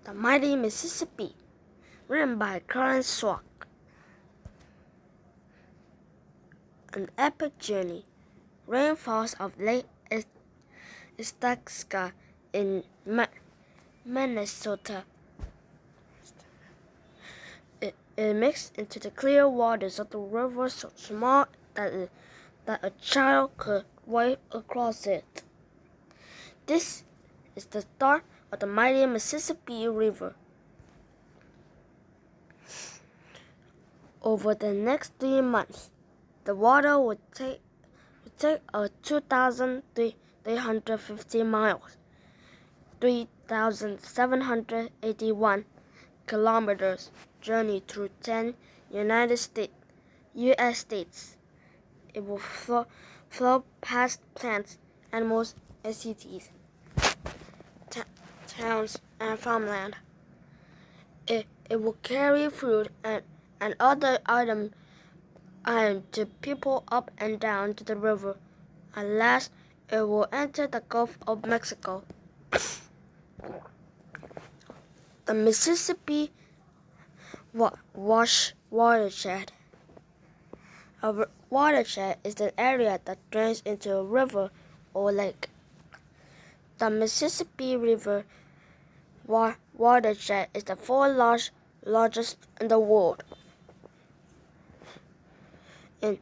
The Mighty Mississippi, written by Karen Swak. An epic journey. Rainfalls of Lake Itasca in Minnesota. It mixed into the clear waters of the river so small that a child could wade across it. This is the start of the mighty Mississippi River. Over the next 3 months, the water would take 2,350 miles, 3,781 kilometers journey through 10 U.S. states. It will flow past plants, animals, and cities, towns, and farmland. It will carry food and other items to people up and down to the river. At last, it will enter the Gulf of Mexico. The Mississippi watershed. A watershed is an area that drains into a river or lake. The Mississippi River watershed is the fourth largest in the world. It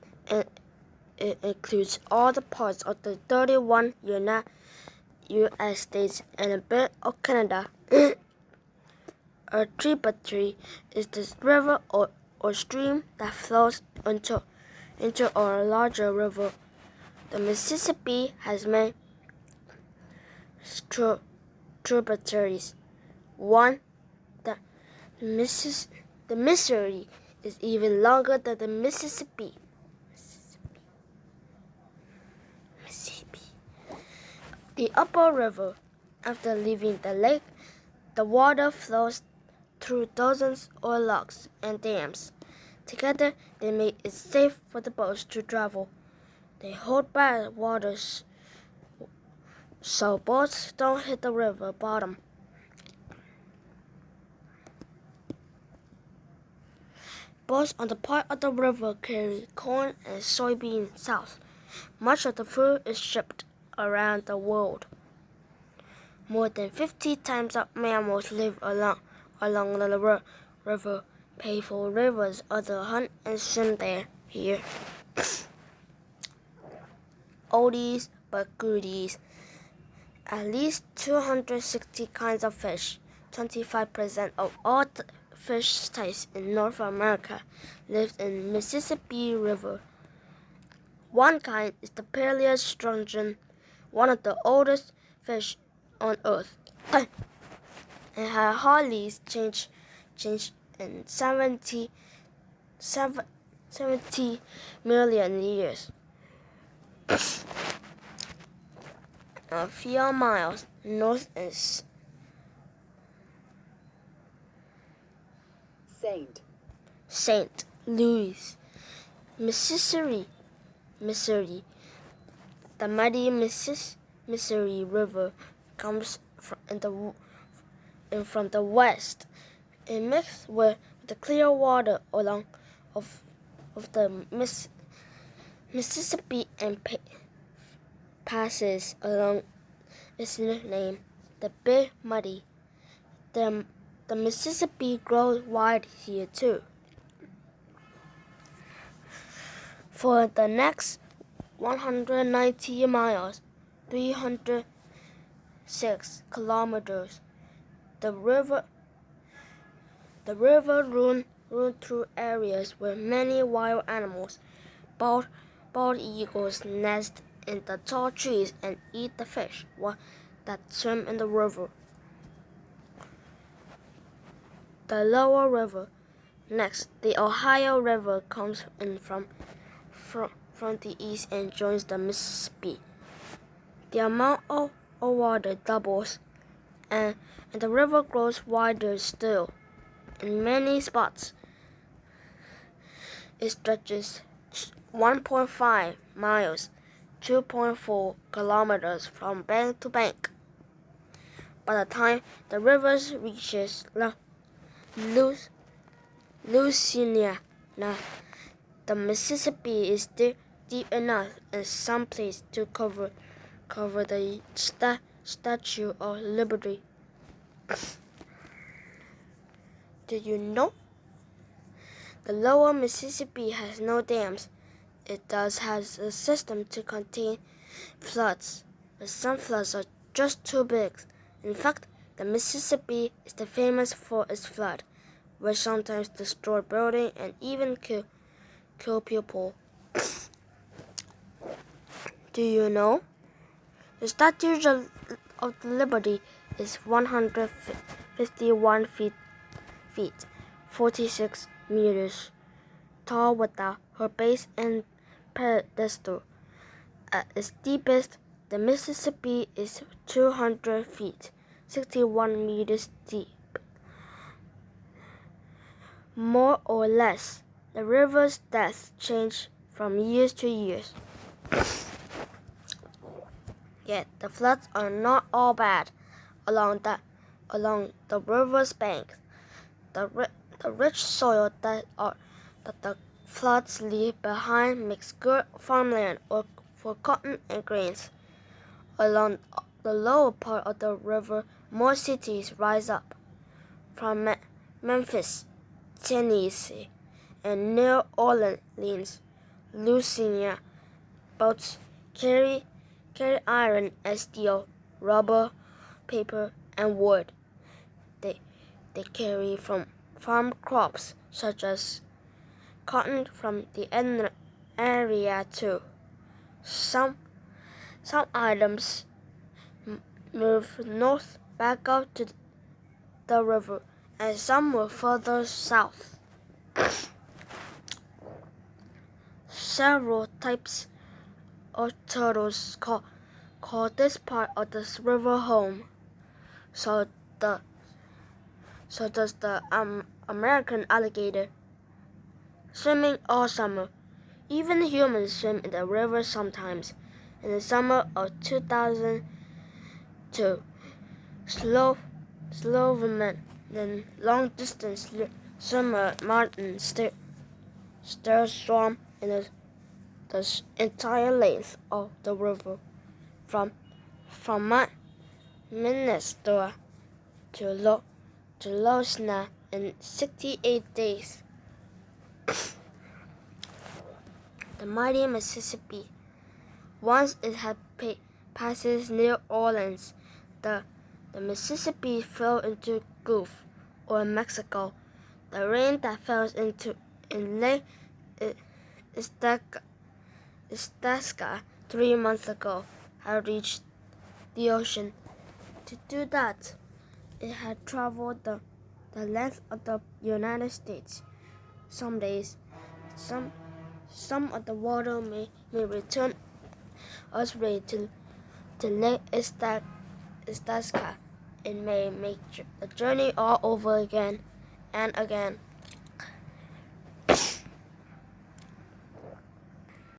includes all the parts of the 31 U.S. states and a bit of Canada. A tributary is the river or stream that flows into a larger river. The Mississippi has many tributaries. The Missouri is even longer than the Mississippi. The upper river. After leaving the lake, the water flows through dozens of locks and dams. Together, they make it safe for the boats to travel. They hold back water so boats don't hit the river bottom. Boats on the part of the river carry corn and soybeans south. Much of the food is shipped around the world. More than 50 types of mammals live along the river. Painful rivers other hunt and swim here. Oldies but goodies. At least 260 kinds of fish, 25% of all fish types in North America, live in Mississippi River. One kind is the Peleus sturgeon, one of the oldest fish on Earth. It had hardly changed in 70 million years. A few miles north is St. Louis, Missouri. The mighty Missouri River comes from the west. It mixes with the clear water along of the Mississippi and passes along its nickname, the Big Muddy. The Mississippi grows wide here too. For the next 190 miles, 306 kilometers, the river runs through areas with many wild animals. Bald eagles nest in the tall trees and eat the fish that swim in the river. The lower river. Next, the Ohio River comes in from the east and joins the Mississippi. The amount of water doubles, and the river grows wider still. In many spots, it stretches 1.5 miles, 2.4 kilometers from bank to bank. By the time the river reaches Louisiana, the Mississippi is deep enough in some places to cover the Statue of Liberty. Did you know? The lower Mississippi has no dams. It does have a system to contain floods, but some floods are just too big. In fact, the Mississippi is famous for its flood, which sometimes destroy buildings and even kill people. Do you know? The Statue of Liberty is 151 feet, 46 meters tall without her base and pedestal. At its deepest, the Mississippi is 200 feet, 61 meters deep. More or less, the river's depth changes from year to year. Yet the floods are not all bad along the river's banks. The rich soil that the floods leave behind makes good farmland for cotton and grains. Along the lower part of the river, more cities rise up. From Memphis, Tennessee, and New Orleans, Louisiana, boats carry iron and steel, rubber, paper, and wood. They carry from farm crops such as cotton from the area too. Some items move north back up to the river, and some move further south. Several types of turtles call this part of this river home. So does the American alligator, swimming all summer. Even humans swim in the river sometimes. In the summer of 2002, Slovenian long-distance swimmer Martin Stur swam in the entire length of the river, from Minnesota to Louisiana in 68 days. The mighty Mississippi. Once it had passes New Orleans, the Mississippi fell into Gulf or Mexico. The rain that fell in Lake Itasca 3 months ago had reached the ocean. To do that, it had traveled the length of the United States. Some days, some of the water may return us way to Lake Itasca. It may make the journey all over again and again.